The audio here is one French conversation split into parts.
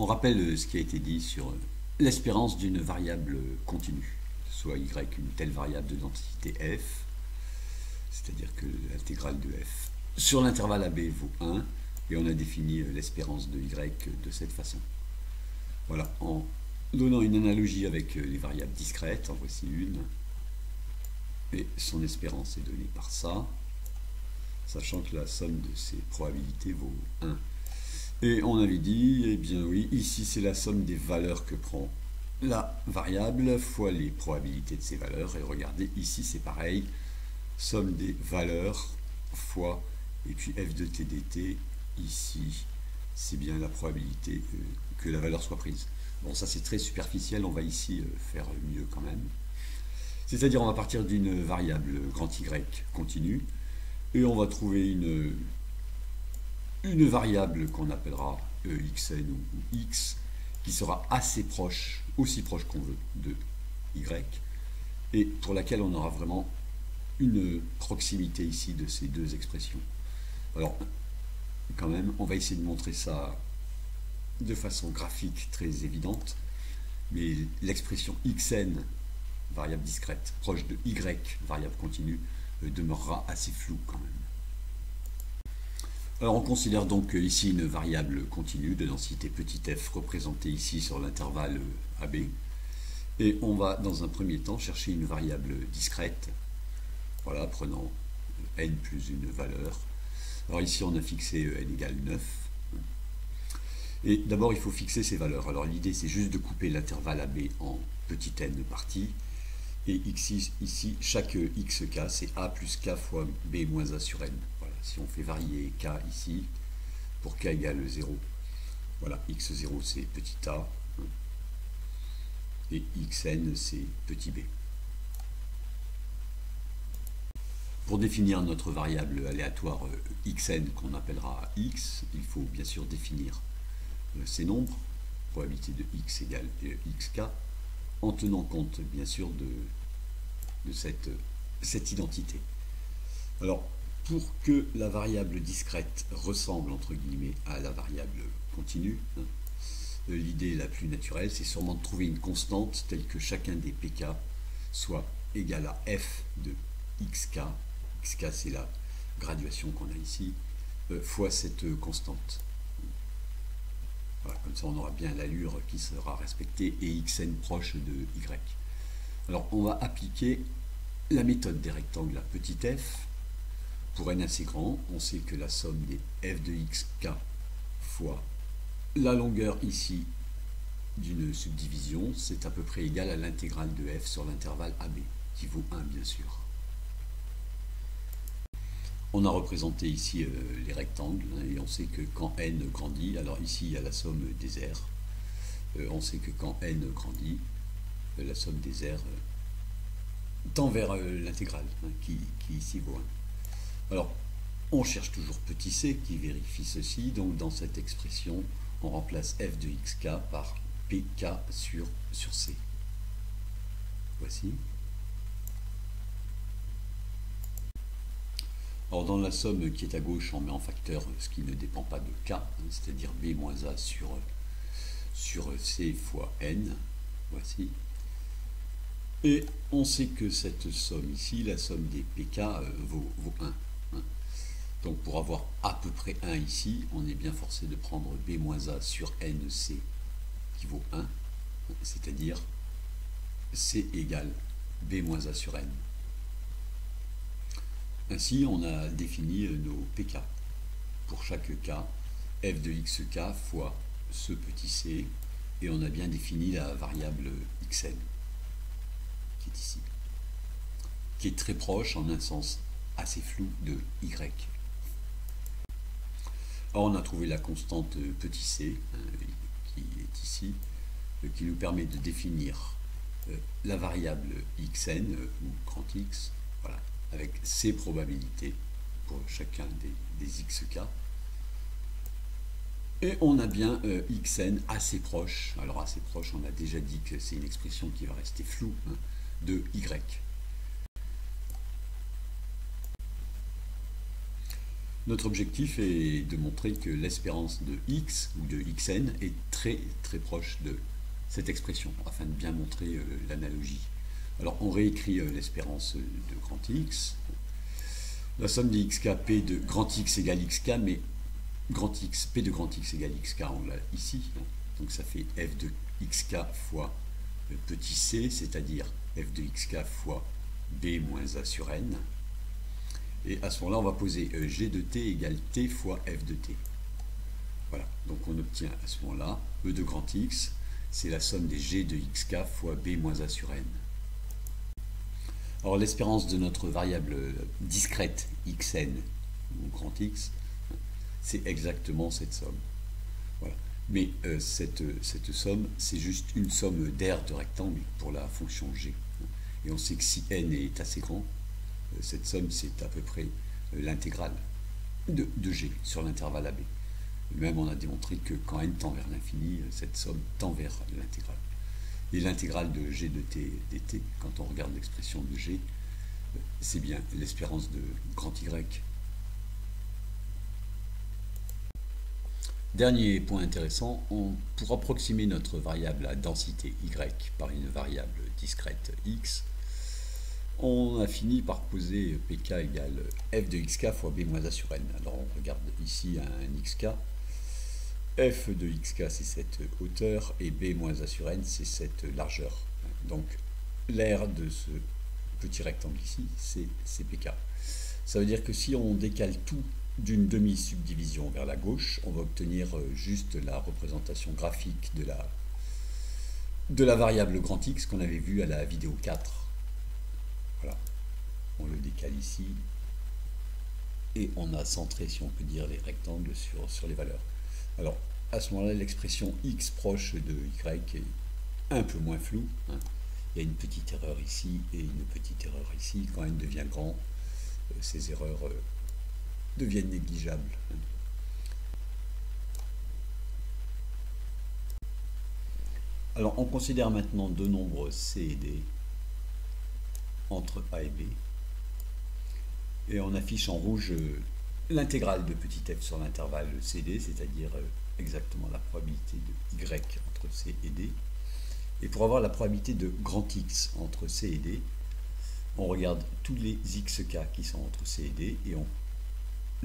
On rappelle ce qui a été dit sur l'espérance d'une variable continue, soit y une telle variable de densité f, c'est-à-dire que l'intégrale de f sur l'intervalle AB vaut 1, et on a défini l'espérance de y de cette façon. Voilà, en donnant une analogie avec les variables discrètes, en voici une, et son espérance est donnée par ça, sachant que la somme de ces probabilités vaut 1. Et on avait dit, eh bien oui, ici c'est la somme des valeurs que prend la variable fois les probabilités de ces valeurs, et regardez, ici c'est pareil, somme des valeurs fois, et puis f de t dt, ici c'est bien la probabilité que la valeur soit prise. Bon, ça c'est très superficiel, on va ici faire mieux quand même. C'est-à-dire on va partir d'une variable grand Y continue, et on va trouver une variable qu'on appellera xn ou x, qui sera assez proche, aussi proche qu'on veut, de y, et pour laquelle on aura vraiment une proximité ici de ces deux expressions. Alors, quand même, on va essayer de montrer ça de façon graphique très évidente, mais l'expression xn, variable discrète, proche de y, variable continue, demeurera assez floue quand même. Alors on considère donc ici une variable continue de densité petit f représentée ici sur l'intervalle AB, et on va dans un premier temps chercher une variable discrète, voilà, prenant n plus une valeur. Alors ici on a fixé n égale 9, et d'abord il faut fixer ces valeurs. Alors l'idée c'est juste de couper l'intervalle AB en petit n parties, et ici chaque xk c'est a plus k fois b moins a sur n. Voilà, si on fait varier k ici, pour k égale 0, voilà, x0 c'est petit a, et xn c'est petit b. Pour définir notre variable aléatoire xn qu'on appellera x, il faut bien sûr définir ces nombres, probabilité de x égale xk, en tenant compte bien sûr de cette identité. Alors, pour que la variable discrète ressemble entre guillemets à la variable continue, l'idée la plus naturelle, c'est sûrement de trouver une constante telle que chacun des pk soit égal à f de xk, xk c'est la graduation qu'on a ici, fois cette constante. Voilà, comme ça on aura bien l'allure qui sera respectée et xn proche de y. Alors on va appliquer la méthode des rectangles à petit f. Pour n assez grand, on sait que la somme des f de xk fois la longueur ici d'une subdivision, c'est à peu près égal à l'intégrale de f sur l'intervalle AB, qui vaut 1 bien sûr. On a représenté ici les rectangles, et on sait que quand n grandit, alors ici il y a la somme des aires, on sait que quand n grandit, la somme des aires tend vers l'intégrale, qui ici vaut 1. Alors, on cherche toujours petit c qui vérifie ceci, donc dans cette expression, on remplace f de xk par pk sur c. Voici. Alors dans la somme qui est à gauche, on met en facteur ce qui ne dépend pas de k, c'est-à-dire b moins a sur c fois n. Voici. Et on sait que cette somme ici, la somme des pk, vaut 1. Donc pour avoir à peu près 1 ici, on est bien forcé de prendre b moins a sur nc qui vaut 1, c'est-à-dire c égale b moins a sur n. Ainsi, on a défini nos pk. Pour chaque k, f de xk fois ce petit c, et on a bien défini la variable xn, qui est ici, qui est très proche, en un sens assez flou, de y. Alors on a trouvé la constante petit c, qui est ici, qui nous permet de définir la variable xn, ou grand X, voilà, avec ces probabilités pour chacun des xk. Et on a bien xn assez proche. Alors assez proche, on a déjà dit que c'est une expression qui va rester floue, de y. Notre objectif est de montrer que l'espérance de x ou de xn est très très proche de cette expression, afin de bien montrer l'analogie. Alors on réécrit l'espérance de grand X. La somme des xk p de grand X égale xk, mais grand X, p de grand X égale xk, on l'a ici. Donc ça fait f de xk fois petit c, c'est-à-dire f de xk fois b moins a sur n. Et à ce moment-là, on va poser g de t égale t fois f de t. Voilà, donc on obtient à ce moment-là e de grand X, c'est la somme des g de xk fois b moins a sur n. Alors l'espérance de notre variable discrète xn, ou grand X, c'est exactement cette somme. Voilà. Mais cette somme, c'est juste une somme d'aires de rectangle pour la fonction g. Et on sait que si n est assez grand, cette somme, c'est à peu près l'intégrale de g sur l'intervalle AB. Même on a démontré que quand n tend vers l'infini, cette somme tend vers l'intégrale. Et l'intégrale de g de t dt, quand on regarde l'expression de g, c'est bien l'espérance de grand Y. Dernier point intéressant, pour approximer notre variable à densité y par une variable discrète x, on a fini par poser pk égale f de xk fois b moins a sur n. Alors on regarde ici un xk. F de xk, c'est cette hauteur, et b moins a sur n, c'est cette largeur. Donc, l'aire de ce petit rectangle ici, c'est pk. Ça veut dire que si on décale tout d'une demi-subdivision vers la gauche, on va obtenir juste la représentation graphique de la variable grand X qu'on avait vue à la vidéo 4. Voilà. On le décale ici, et on a centré, si on peut dire, les rectangles sur les valeurs. Alors, à ce moment-là, l'expression x proche de y est un peu moins floue. Il y a une petite erreur ici et une petite erreur ici. Quand n devient grand, ces erreurs deviennent négligeables. Alors, on considère maintenant deux nombres c et d entre a et b. Et on affiche en rouge l'intégrale de petit f sur l'intervalle CD, c'est-à-dire exactement la probabilité de y entre c et d. Et pour avoir la probabilité de grand X entre c et d, on regarde tous les xk qui sont entre c et d et on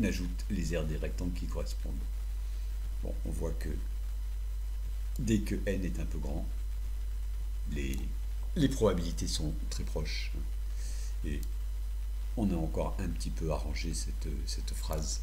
ajoute les aires des rectangles qui correspondent. Bon, on voit que dès que n est un peu grand, les probabilités sont très proches. Et on a encore un petit peu arrangé cette phrase